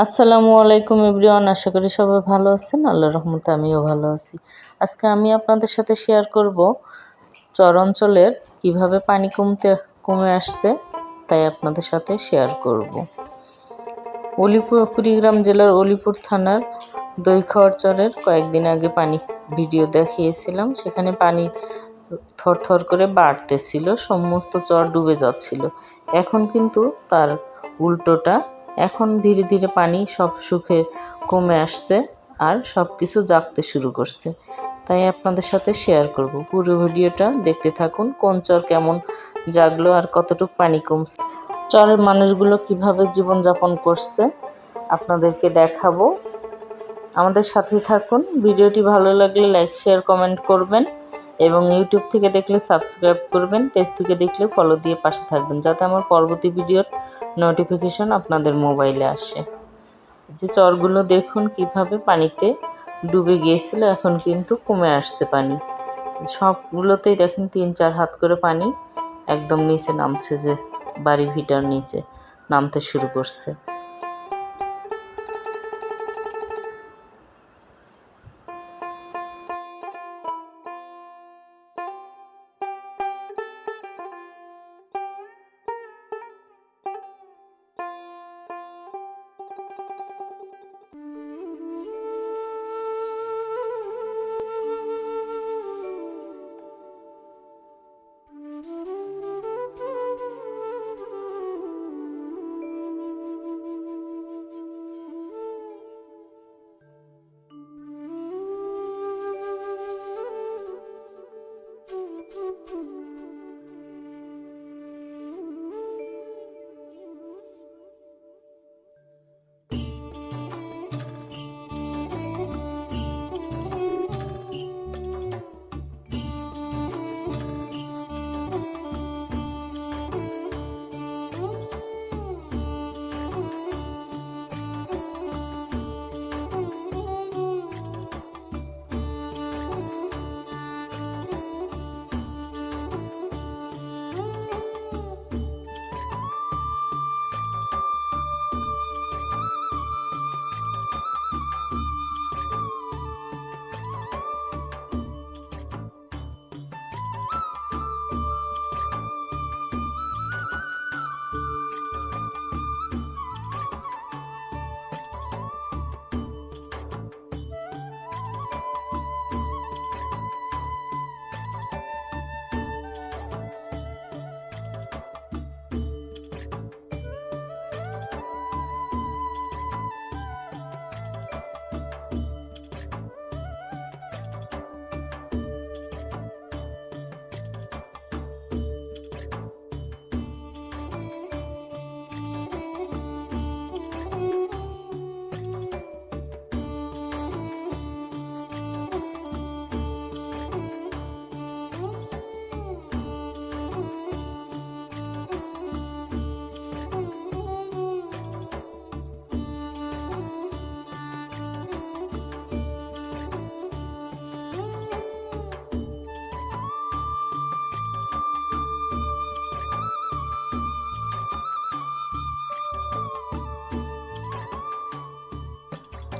আসসালামু আলাইকুম এভরিওয়ান, আশা করি সবাই ভালো আছেন। আল্লাহর রহমতে আমিও ভালো আছি। আজকে আমি আপনাদের সাথে শেয়ার করব চর অঞ্চলের কীভাবে পানি কমে আসছে, তাই আপনাদের সাথে শেয়ার করব। কুড়িগ্রাম জেলার অলিপুর থানার দইখাওয়ার চরের কয়েকদিন আগে পানি ভিডিও দেখিয়েছিলাম। সেখানে পানি থরথর করে বাড়তেছিল, সমস্ত চর ডুবে যাচ্ছিল। এখন কিন্তু তার উল্টোটা, এখন ধীরে ধীরে পানি সব কমে আসছে আর সব কিছু জাগতে শুরু করছে। তাই আপনাদের সাথে শেয়ার করব। পুরো ভিডিওটা দেখতে থাকুন, কোন চর কেমন জাগলো আর কতটুকু পানি কমছে, চরের মানুষগুলো কিভাবে জীবনযাপন করছে আপনাদেরকে দেখাবো। আমাদের সাথেই থাকুন। ভিডিওটি ভালো লাগলে লাইক, শেয়ার, কমেন্ট করবেন এবং ইউটিউব থেকে দেখলে সাবস্ক্রাইব করবেন, পেজ থেকে দেখলে ফলো দিয়ে পাশে থাকবেন, যাতে আমার পরবর্তী ভিডিওর নোটিফিকেশন আপনাদের মোবাইলে আসে। যে চরগুলো দেখুন কিভাবে পানিতে ডুবে গিয়েছিল, এখন কিন্তু কমে আসছে পানি। সবগুলোতেই দেখেন 3-4 হাত করে পানি একদম নিচে নামছে, যে বাড়ি ভিটার নিচে নামতে শুরু করছে।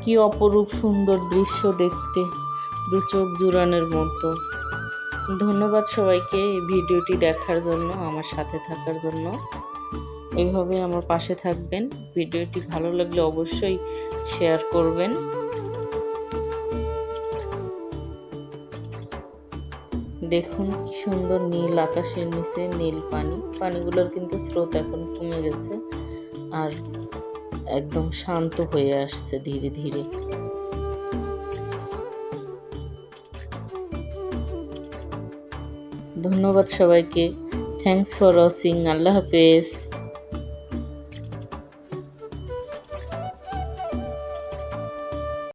কি অপরূপ সুন্দর দৃশ্য দেখতে, দু চোখ জুড়ানোর মতো। ধন্যবাদ সবাইকে এই ভিডিওটি দেখার জন্য, আমার সাথে থাকার জন্য। এইভাবে আমার পাশে থাকবেন। ভিডিওটি ভালো লাগলে অবশ্যই শেয়ার করবেন। দেখুন কি সুন্দর নীল আকাশের নিচে নীল পানিগুলোর কিন্তু স্রোত এখন কমে গেছে আর একদম শান্ত হয়ে আসছে ধীরে ধীরে। ধন্যবাদ সবাইকে। Thanks for watching. আল্লাহ হাফেজ।